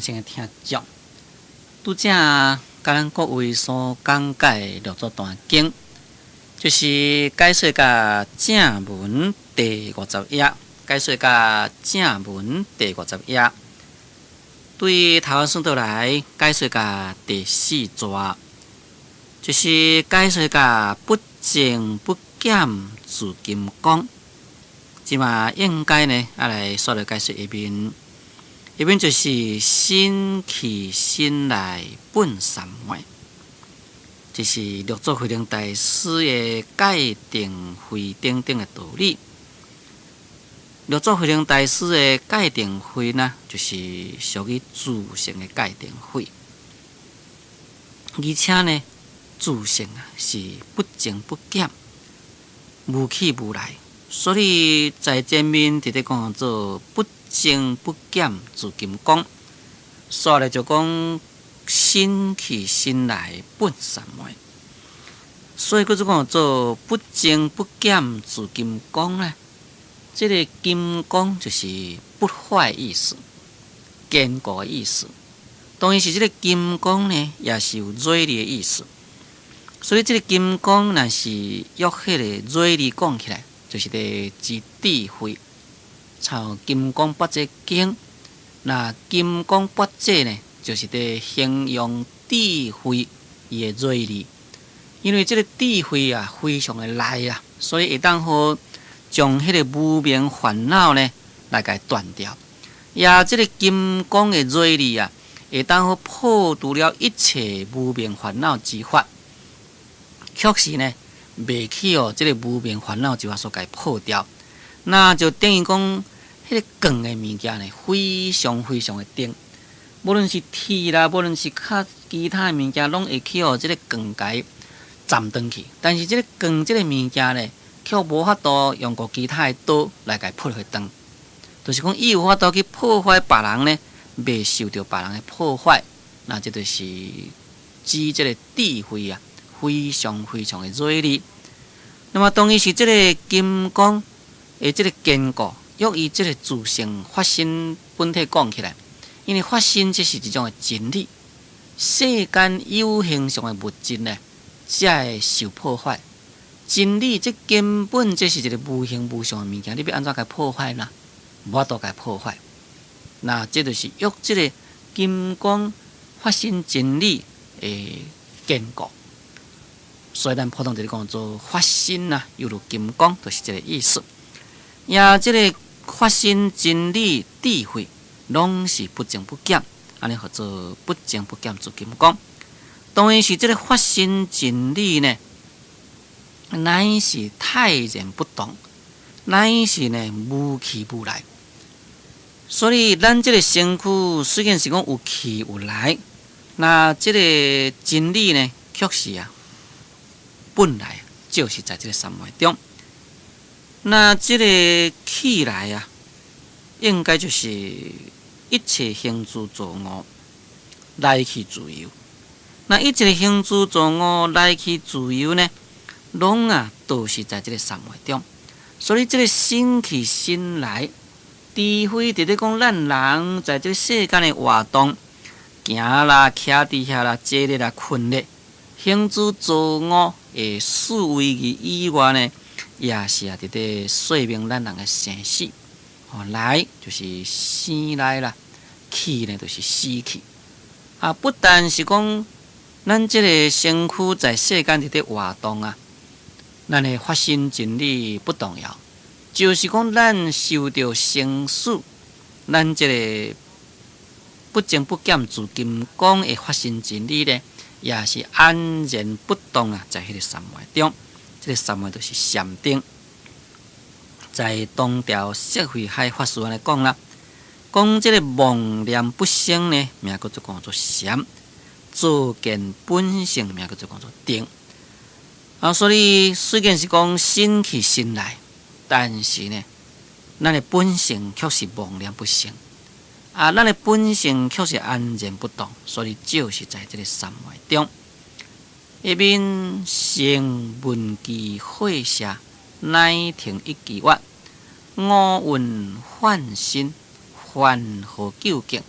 先生的听众，拄则甲咱各位所讲解六祖坛经，就是解说甲正文第50页，解说甲正文第50页。对头顺倒来解说甲第4节，就是解说甲不增不减自金刚。即嘛应该呢，来说来解说一遍。一遍就是心起心来本三昧，这是六祖慧能大师的戒定慧等等的道理。六祖慧能大师的戒定慧呢，就是属于自性的戒定慧，而且呢，自性是不增不减，无起无来，所以在前面直直讲做不增不减自金刚，说来就讲心起心来本三昧，所以佢就讲做不增不减自金刚呢。这个金刚就是不坏意思，坚固的意思。当然是这个金刚呢，也是有锐利的意思。所以这个金刚若是用迄个锐利讲起来，就是咧指智慧。抄金刚八节经，那金刚八节呢，就是在形容智慧伊的锐利，因为这个智慧啊非常的来啊，所以会当好将迄个无明烦恼呢来甲断掉。也这个金刚的锐利啊，会当好破除了一切无明烦恼之法，确实呢，未去这个无明烦恼之法所甲破掉。那就等于讲，迄个光的物件呢，非常非常的顶。无论是铁啦，无论是其他的物件，拢会去这个光解斩断去。但是这个光这个物件呢，却无法度用过其他的刀来甲破坏断。就是讲，伊有法度去破坏别人呢，未受到别人的破坏。那这就是指这个智慧啊，非常非常的锐利。那么，当然是这个金刚。这个坚固，用以这个自性发生本体讲起来，因为发生这是一种的真理。世间有形上的物质呢，才会受破坏。真理这根本这是一个无形无相的物件，你要安怎甲破坏呢？无法度甲破坏。那这就是用这个金刚发生真理的坚固。所以咱普通就是讲做发生啊，犹如金刚，就是这个意思。也这个发生真理智慧，拢是不增不减，安尼叫做不增不减自金刚。当然是这个发生真理呢，乃是泰然不动，乃是呢无去无来。所以咱这个身躯虽然是讲有去有来，那这个真理呢，确实啊，本来就是在这个三昧中。那这个起来啊，应该就是一切行住坐卧来去自由。那一切行住坐卧来去自由呢，拢啊都是在这个三昧中。所以这个心去心来，除非直直讲咱人在这个世间的活动，行啦、徛伫遐啦、坐咧啦、困咧，行住坐卧的思维以外呢。也是啊，伫咧说明咱人的生死。来就是生来啦，去呢就是死去。啊，不但是讲咱这个身躯在世间伫咧活动啊，咱的发生真理不动摇，就是讲咱受到生死，咱这个不增不减自金刚的发生真理呢，也是安然不动啊，在迄个三昧中。这个三昧就是禅定，在东条释慧海法师来讲啦，讲这个妄念不生呢，名叫做讲做禅；自见本性，名叫做讲做定。所以虽然是讲心去心来，但是呢，咱的本性却是妄念不生。咱的本性却是安然不动，所以就是在这个三昧中。一面成文记会社，乃停一句话：五蕴幻心，幻何究竟？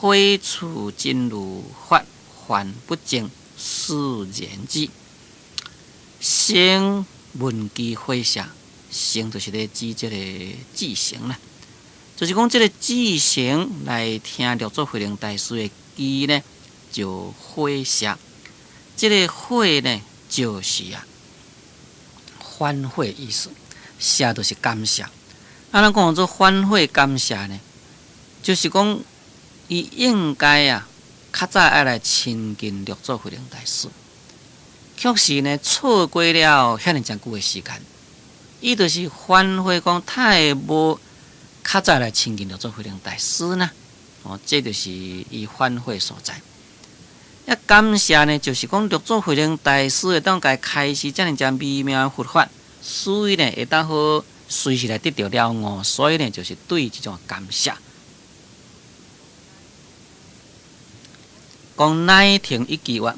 火处真如法，还不净，是言之。生闻机火下，生就是咧指这个智成啦，就是讲这个智成来听六祖慧能大师的机呢，就火下。这个火呢，就是欢会意思，谢就是感谢。咱讲做欢会感谢呢，就是讲伊应该较早爱来亲近六祖慧能大师，却是呢错过了遐尼真久的时间。伊就是反悔讲，太无较早来亲近六祖慧能大师呢。这就是伊反悔所在。感谢呢，就是讲六祖慧能大师会当家开示遮尼只微妙的佛法，所以呢会当好随时来得到了悟，所以呢就是对这种感谢。讲乃听一句话，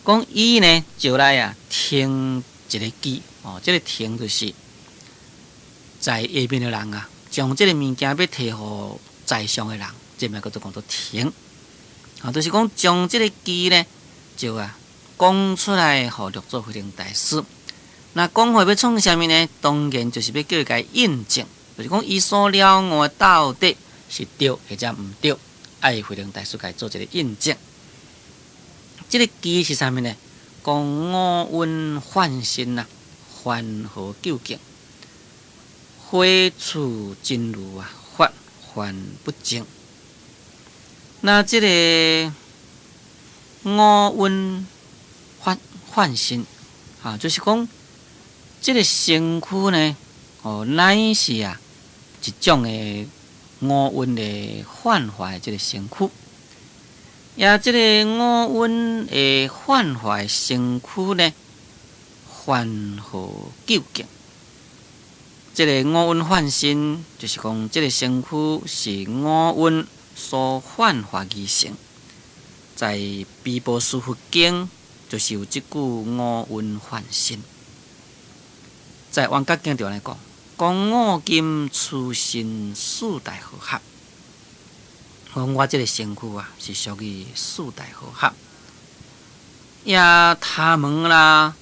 讲伊呢就来听一个机，这个听就是在下面的人将这个物件要摕互在上的人，这边叫做听。就是讲将这个机呢，就讲出来，互六祖慧能大师。那讲话要创啥物呢？当然就是要叫伊甲印证，就是讲伊所了悟到底是对或者毋对，爱慧能大师甲做一个印证。这个机是啥物呢？讲五蕴幻身幻和究竟，火处真如法还不净。那这个五蕴幻身就是讲这个身躯呢，乃是一种的五蕴的幻化的这个身躯。这个五蕴的幻化的身躯呢，幻和究竟。这个五蕴幻身，就是讲这个身躯是五蕴所幻化而成。在《毗婆尸佛经》就是有这句五蕴幻身。在《圆觉经》中来讲，五金初身四大和合。我这个身躯是属于四大和合，他门啦、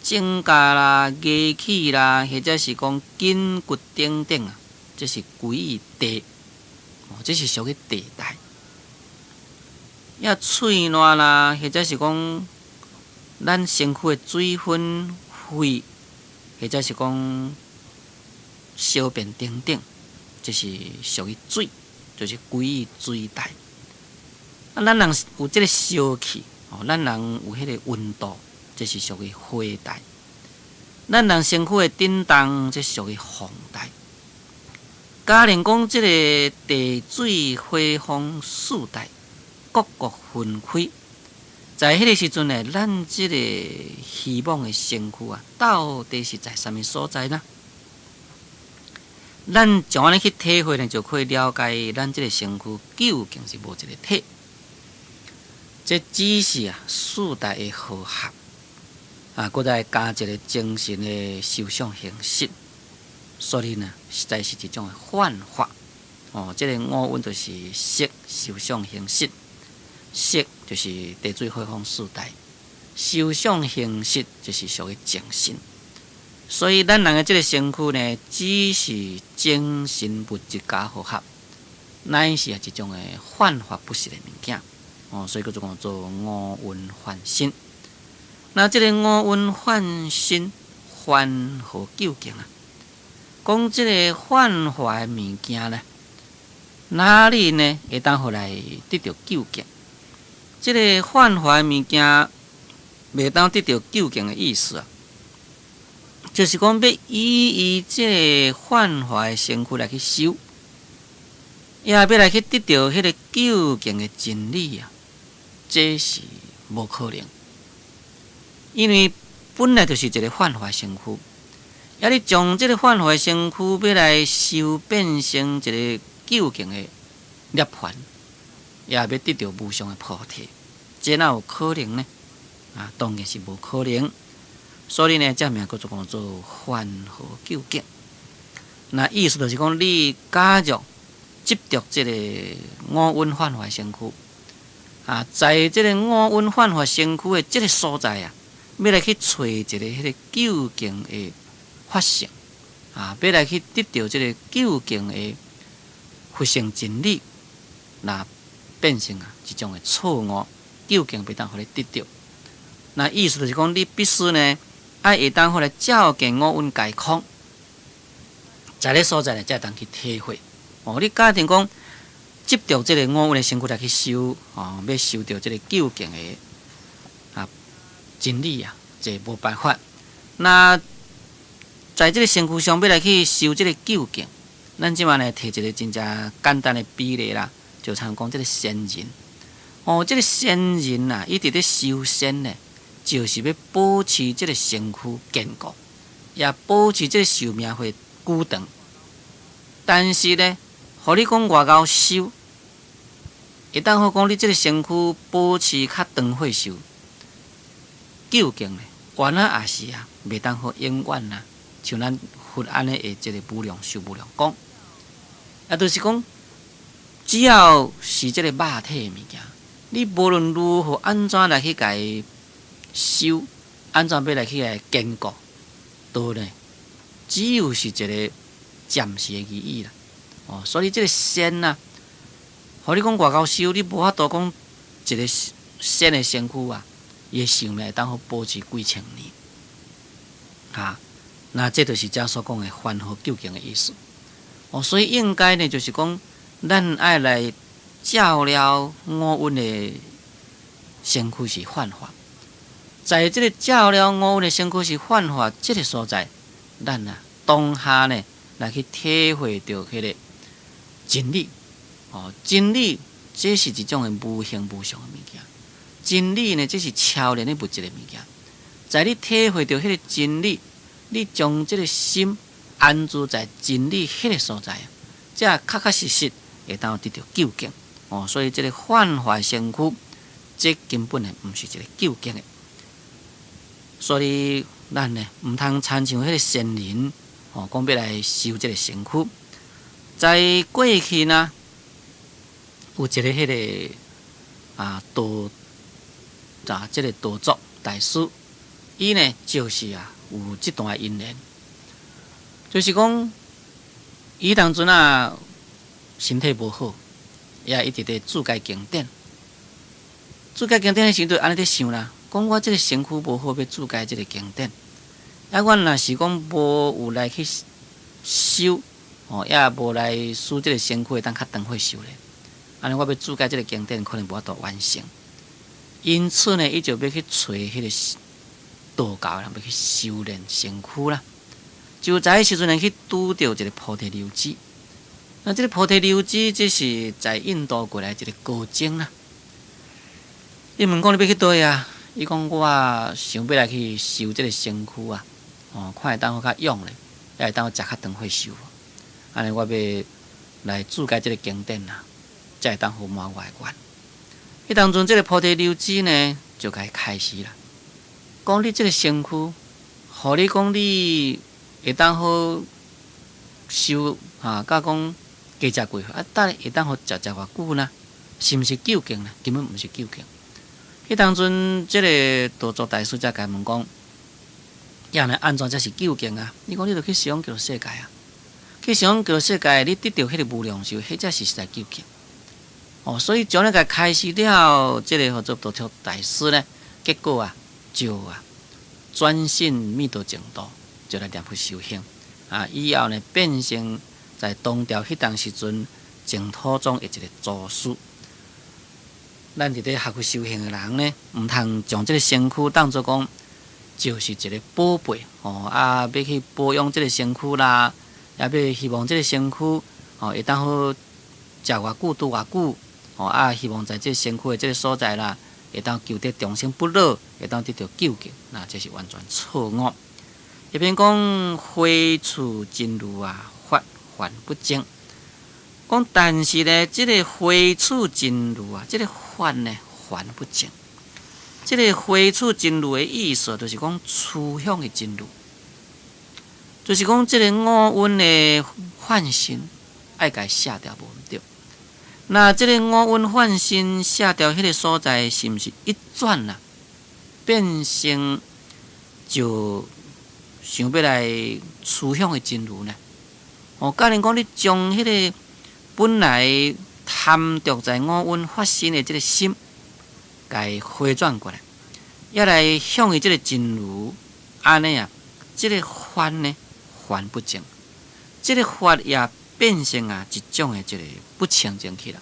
指甲啦、牙齿啦，或者是讲筋骨等等这是归地，这是属于地带。喙烂啦，或者是讲咱身躯的水分、血，或者是讲小便等等，这是属于水。就是归于水带。咱人有这个烧气，咱人有迄个温度，这是属于火带。咱人身躯的震动，这属于风带。假如讲这个地水火风四带各个分开，在迄个时阵呢，咱这个虚妄的身躯到底是在什么所在呢？咱将安尼去体会呢，就可以了解咱这个身躯究竟是无一个体，这只是四大的和合搁再加一个精神的受想形式，所以呢，实在是一种幻化。这个五蕴就是色、受想、形式。色就是地水火风四大，受想形式就是属于精神。所以，咱人的这个身躯呢，只是精神物质加和合，乃是一种的幻化不实的物件。所以叫做五蕴幻身。那这个五蕴幻身，幻和究竟讲这个幻化的物件呢，哪里呢会当互来得到究竟？这个幻化的物件，袂当得到究竟的意思就是讲要以这个幻化的身躯来去修，也要来去得到迄个究竟的真理这是无可能。因为本来就是一个幻化身躯，你将这个幻化身躯要来修变成一个究竟的涅槃，也要得到无上的菩提，这哪有可能呢？当然是无可能。所以呢，这名叫做幻和究竟。那意思就是讲，你假如执着这个五蕴幻化身躯在这个五蕴幻化身躯的这个所在要来去找一个迄个究竟的法性要来去得到这个究竟的佛性真理，那变成一种的错误，究竟袂当互你得到。那意思就是讲，你必须呢，会当互来照见五蕴皆空，在咧所在呢，才会当去体会。你假定讲执着这个五蕴的身躯来去修要修到这个究竟的真理这无办法。那在这个身躯上要来去修这个究竟，咱即马呢提一个真正简单的比例啦，就像讲这个仙人这个仙人伊伫咧修仙呢，就是要保持这个身躯坚固，也保持这个寿命会久长。但是呢，互你讲外口修，会当好讲你这个身躯保持较长岁寿，究竟呢，原来也是袂当好永远像咱佛安尼的这个无量寿无量讲，就是讲，只要是这个肉体的物件，你无论如何安怎来去甲伊修，安怎要来去甲坚固，都呢，只有是一个暂时的意义啦。所以这个仙互你讲外口修，你无法度讲一个仙的身躯伊的寿命会当好保持几千年那这就是遮所讲的凡夫究竟的意思。所以应该呢，就是讲，咱爱来照了五蕴的身躯是幻化，在这个照了五蕴的身躯是幻化这个所在，咱当下呢来去体会到迄个真理。真理这是一种的无形无相的物件，真理呢这是超然的物质的物件。在你体会到迄个真理，你将这个心安住在真理迄个所在，才确确实会当得到究竟。所以这个幻化身躯，这根本呢不是一个究竟的。所以咱呢唔通参像迄个仙人，讲要来修这个身躯。在过去呢，有一个迄个这个道作大师，伊呢就是有这段因缘。就是讲，伊当阵身体无好，也一直在注解经典。注解经典的时阵，安尼在想啦，讲我这个身躯无好，要注解这个经典。我若是讲无有来去修，也无来使这个身躯会当较长岁修咧。安尼我要注解这个经典，可能无法度完成。因此呢，伊就要去找迄个道教人，要去修炼身躯啦。就在迄时阵，去拄到一个菩提流子。那这个菩提流子，这是在印度过来一个高僧啦。伊问讲你要去佗伊讲我想要来去修这个身躯看会当好较勇咧，也会当好食较长岁寿。安尼我要来注解这个经典才会当好满我的愿。迄当阵，这个菩提流子呢，就该开始啦。讲你这个身躯，互你讲你会当好修甲讲加食几岁等会当好食偌久呢？是毋是究竟呢？根本毋是究竟。迄当阵，这个道作大师才甲问讲，要呢安怎才是究竟你讲你著去想极乐世界去想极乐世界，你得到迄个无量寿，迄才是实在究竟。所以从那个开始了，这个合作道教大师呢，结果就专信密道净土，就来念佛修行以后呢，变成在东调迄当时阵净土中的一个祖师。咱伫咧学佛修行的人呢，毋通将这个身躯当作讲就是一个宝贝要去保养这个身躯啦，也要希望这个身躯会当好食偌久拄偌久希望在这个身躯的这个所在啦，会当求得长生不老，会当得到究竟，那这是完全错误。一边讲花处真如法还不净，讲但是呢，这个花处真如这个法呢还不净。这个花处真如的意思，就是讲趋向的真如，就是讲这个五蕴的幻性爱甲伊卸掉无毋对。那即个五蕴幻身卸掉迄个所在，是毋是一转啊？变成就想要来趋向的真如呢？假如讲你将迄个本来贪着在五蕴发生的即个心，甲伊回转过来，也来向伊即个真如，安尼啊，即个法呢，法不净，即个法也变成一种的即个不清净去了。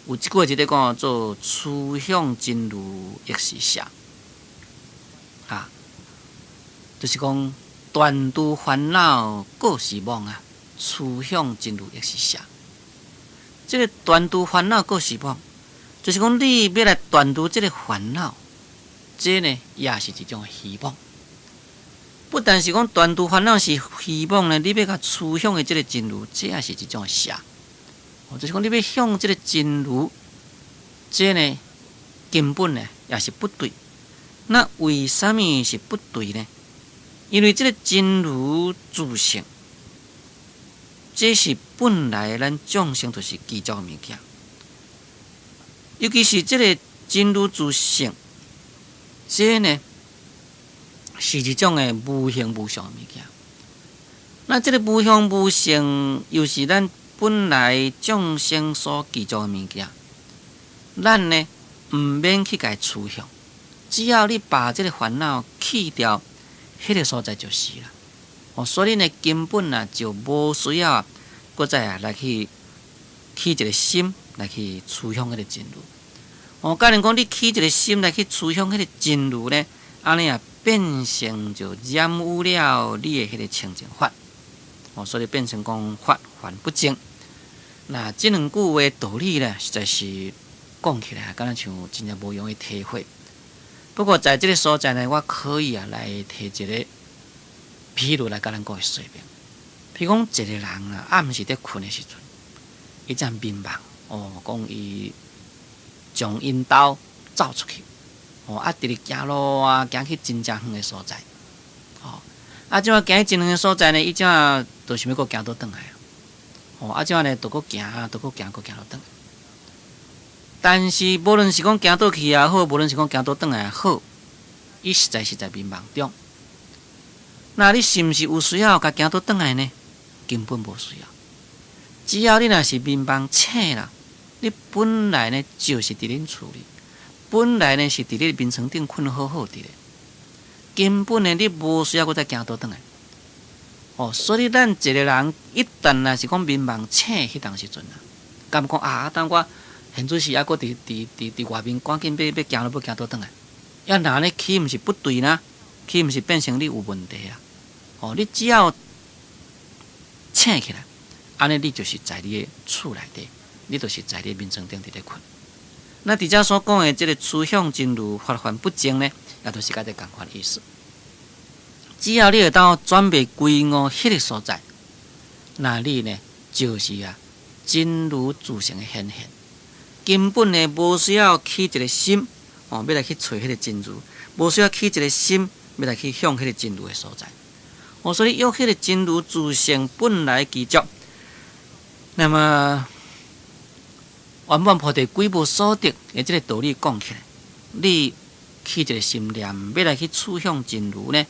有一句话就咧讲做趋向真如亦是邪，就是讲断除烦恼各是妄啊，趋向真如亦是邪。这个断除烦恼各是妄，就是讲你要来断除这个烦恼，这呢也是一种希望。不但是讲断除烦恼是希望呢，你要甲趋向的这个真如，这也是一种邪。就是讲你要向这个真如，这呢根本呢也是不对。那为什么是不对呢？因为这个真如自性，这是本来咱众生就是具足的物件。尤其是这个真如自性，这呢是一种的无形无相的物件。那这个无形无相，又是咱本来众生所具足的物件，咱呢毋免去甲趋向，只要你把这个烦恼去掉，迄个所在就是啦。所以呢，根本啊就无需要搁再来去起一个心来去趋向迄个真如。假如讲你起一个心来去趋向迄个真如呢，安尼啊变成就染污了你的迄个清净法。所以变成讲法不净。那这两句话道理呢，实在是讲起来，敢若像真正无容易体会。不过在这个所在呢，我可以来提一个譬如来甲咱各位说明。譬如讲，一个人暗时在困的时阵，伊才迷茫，讲伊从因兜走出去，直直行路啊，行去真正远的所在，即马行去真远的所在呢，伊即马就想要搁行倒转来即马呢，就搁行，搁行倒转来。但是无论是讲行倒去也好，无论是讲行倒转来也好，伊实在迷茫中。那你是毋是有需要甲行倒转来呢？根本无需要。只要你若是迷茫醒啦，你本来呢就是伫恁厝里，本来呢是伫咧眠床顶困好好伫咧，根本呢你无需要搁再行倒转来。所以咱一个人一旦若是讲迷茫醒迄当时阵啊，敢讲当我现做时还搁伫外面赶紧要行路要行倒转来，要哪呢起毋是不对呢？起毋是变成你有问题啊？你只要醒起来，安尼你就是在你的厝内底，你就是在你眠床顶伫咧困。那伫遮所讲的这个趋向真如法不净呢，也都是甲这共款意思。只要你会当转变归我迄个所在，那你呢就是真如自性的显现。根本呢无需要起一个心，要来去找迄个真如，无需要起一个心，要来去向迄个真如的所在。所以用迄个真如自性本来具足。那么圆满菩提几无所得的这个道理讲起来，你起一个心念，要来去趋向真如呢，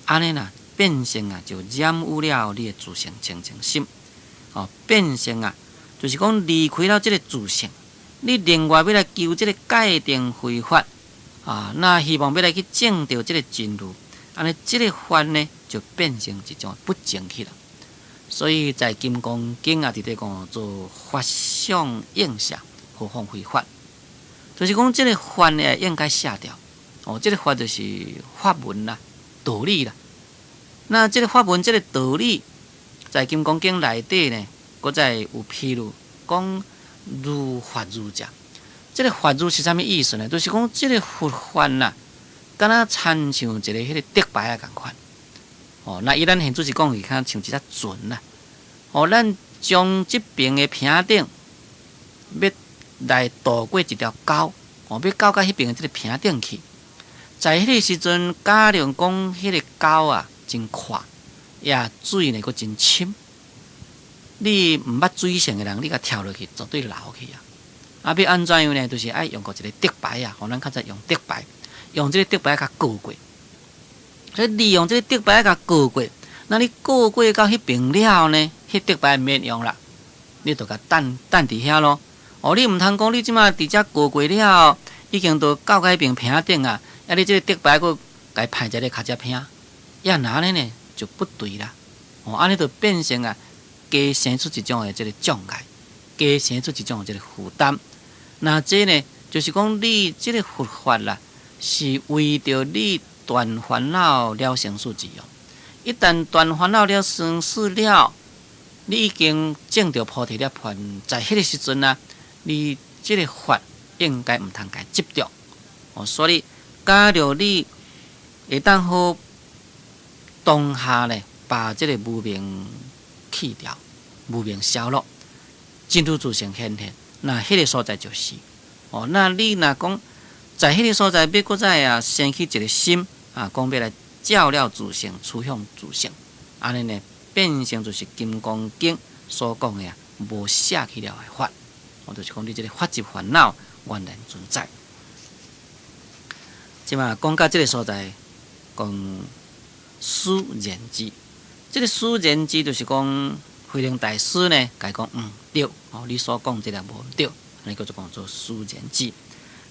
安尼变成就染污了你的自性清净心。变成就是讲离开了这个自性，你另外要来求这个界定慧法那希望要来去证到这个真如，安尼这个法呢就变成一种不净去了。所以在金刚经伫咧讲做法相应下，何况非法，就是讲这个法呢应该下掉。这个法就是法文啦、道理啦。那这个法文、这个道理，在金刚经内底呢，搁再有譬如讲如法如者。这个法如是啥物意思呢？就是讲这个佛法敢若参像一个迄个竹牌共款。那伊咱现做是讲伊较像一只船啦。咱将这边的坪顶要来渡过一条沟，要交到迄边的这个坪顶去。在迄个时阵，假如讲迄个沟真宽，也水呢佫真深，你毋捌水性的人，你甲跳落去，绝对流去啊！啊，要安怎样呢？就是爱用过一个竹牌啊，互咱较早用竹牌，用这个竹牌甲过过。所以利用这个竹牌甲过过，那你过过到迄边了呢？迄竹牌免用啦，你就甲等伫遐咯。哦，你毋通讲你即马伫遮过过了，已经都到迄边坪顶啊，啊，你这个竹牌佫该派一个较只坪，呀，那呢就不对啦。哦，安尼就变成啊，加生出一种的这个障碍，加生出一种的这个负担。那这呢，就是讲你这个佛法啦，是为着你断烦恼了生死之用。一旦断烦恼了生死了，你已经证到菩提涅槃，在迄个时阵啊，你这个法应该毋通该执着。哦，所以假如你会当好当下呢，把这个无明去掉，无明消落，进入自性显现。那迄个所在就是哦，那你若讲在迄个所在，要搁再啊升起一个心啊，讲要来照料自性，趋向自性，安尼呢变成就是《金刚经》所讲的啊，无舍去了的法。我就是讲你这个法执烦恼原然存在。即嘛讲到这个所在，讲思言之，这个思言之就是讲。慧能大师呢，甲伊讲对，哦，你所讲这个无对，安尼叫做讲做思言之。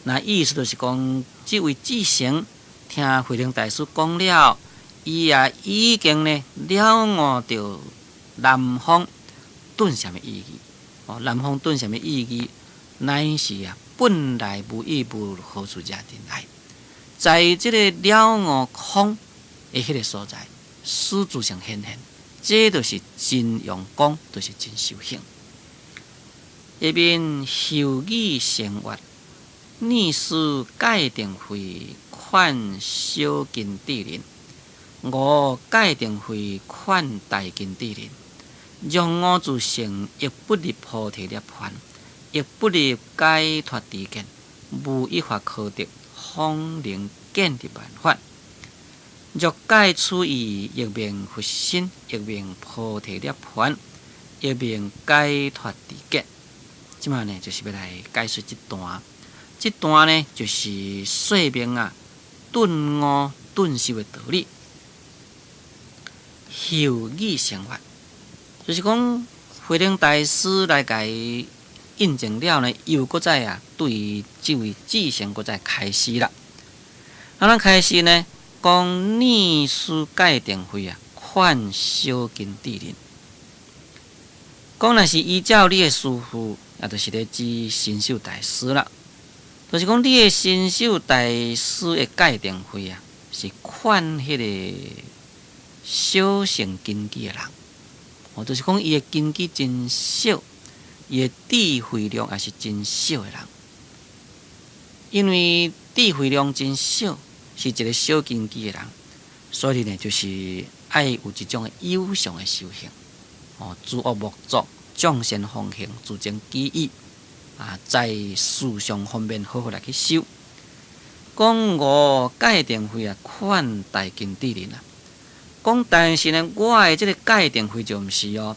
那意思就是讲，这位智贤听慧能大师讲了，伊也已经呢了悟到南方顿什么意义。哦，南方顿什么意义？乃是啊，本来无一无何处惹人来。在这个了悟空的迄个所在，思自性显现。这就是真用功，就是真修行。一边修语生活，逆思界定会款小经地人，我界定会款大经地人。让我自性亦不入菩提涅槃，亦不入解脱之见，无一法可得，方能见得万法。若解此义，亦名佛心，亦名菩提涅槃，亦名解脱之见。即马呢，就是要来解说这段。这段呢，就是说明啊，顿悟顿修的道理。修义生活，就是讲慧能大师来甲伊印证了呢，又搁再啊，对这位智贤搁再开始啦。啊，咱开始呢？讲逆思界定会啊，款小经地人。讲若是依照你的师父，也就是咧指神秀大师啦。就是讲你的神秀大师的界定会啊，是款迄个小乘根基的人。哦，就是讲伊的根基真小，伊的智慧量也是真小的人。因为智慧量真小。是一个小根基的人，所以呢，就是爱有一种的有相的修行。哦，诸恶莫作，众善奉行，自证己意啊，在事上方面好好来去修。讲我界定会啊，款大经地人啊。讲但是呢，我的这个界定会就毋是哦，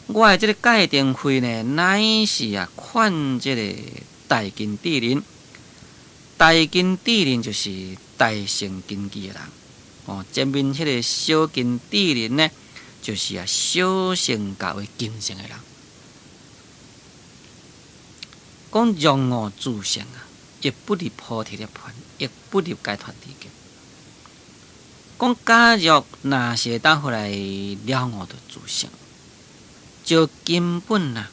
我的这个界定会呢，乃是啊，款这个大经地人。大经地人就是大乘根基的人，哦，前面迄个小经地人呢，就是啊小乘教为根性的人。讲让我自性啊，亦不入菩提涅槃，亦不入解脱之境。讲假若若是当回来了悟的自性，就根本啊，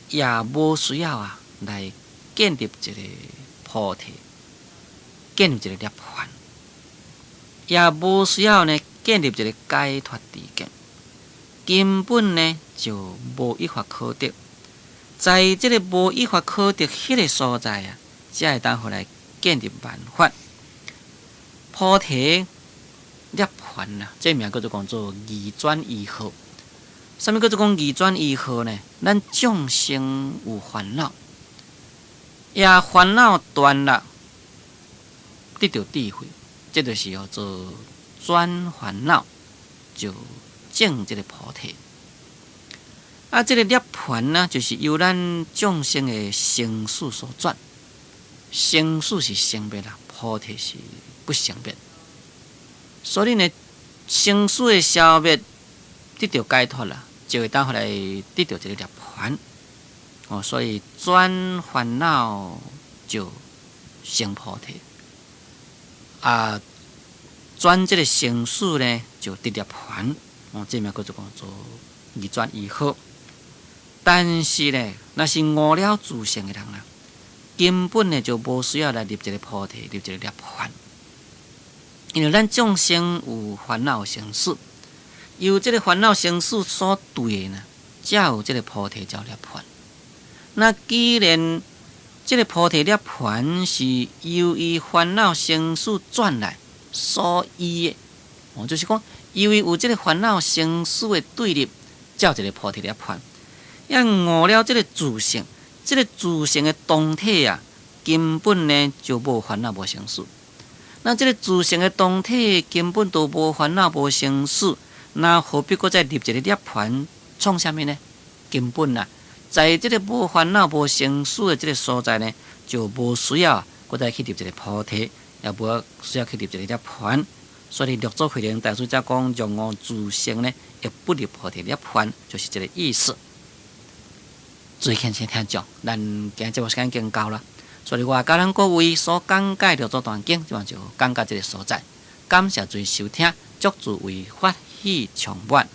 也无需要啊来建立一个。菩提建立一个涅槃，也无需要呢建立一个解脱之境，根本呢就无一法可得。在这个无一法可得迄个所在啊，才会当回来建立万法。菩提涅槃啊，这名叫做讲做二转一合。什么叫做讲二转一合呢？咱众生有烦恼。也烦恼断了，得到智慧，这就是叫做转烦恼，就证这个菩提。啊，这个涅槃呢，就是由咱众生的生死所转。生死是生灭啦，菩提是不生灭。所以呢，生死的消灭得到解脱啦，就会当回来得到这个涅槃。哦，所以转烦恼就生菩提，啊，转这个生死呢就得涅槃。哦，这面叫做二转以后。但是呢，那是悟了自性的人啦，根本呢就无需要来入这个菩提，入这个涅槃。因为咱众生有烦恼生死，由这个烦恼生死所对的呢，才有这个菩提叫涅槃。那既然这个菩提涅槃是由于烦恼生死转来所依的，哦，就是讲由于有这个烦恼生死的对立，才有这个菩提涅槃。要悟了这个自性，这个自性的动体啊，根本呢就无烦恼无生死。那这个自性的动体根本都无烦恼无生死，那何必搁再入一个涅槃创啥物呢？根本啊，在这个无烦恼无生死的这个所在呢，就无需要搁再去入一个菩提，也无需要去入一个涅槃。所以六祖慧能大师才讲，让悟自性呢，也不入菩提涅槃，就是这个意思。最恳切听众，咱今日节目时间已经到了，所以我甲咱各位所讲解的这段经，就讲到这个所在。感谢诸位收听，祝诸位法喜充满。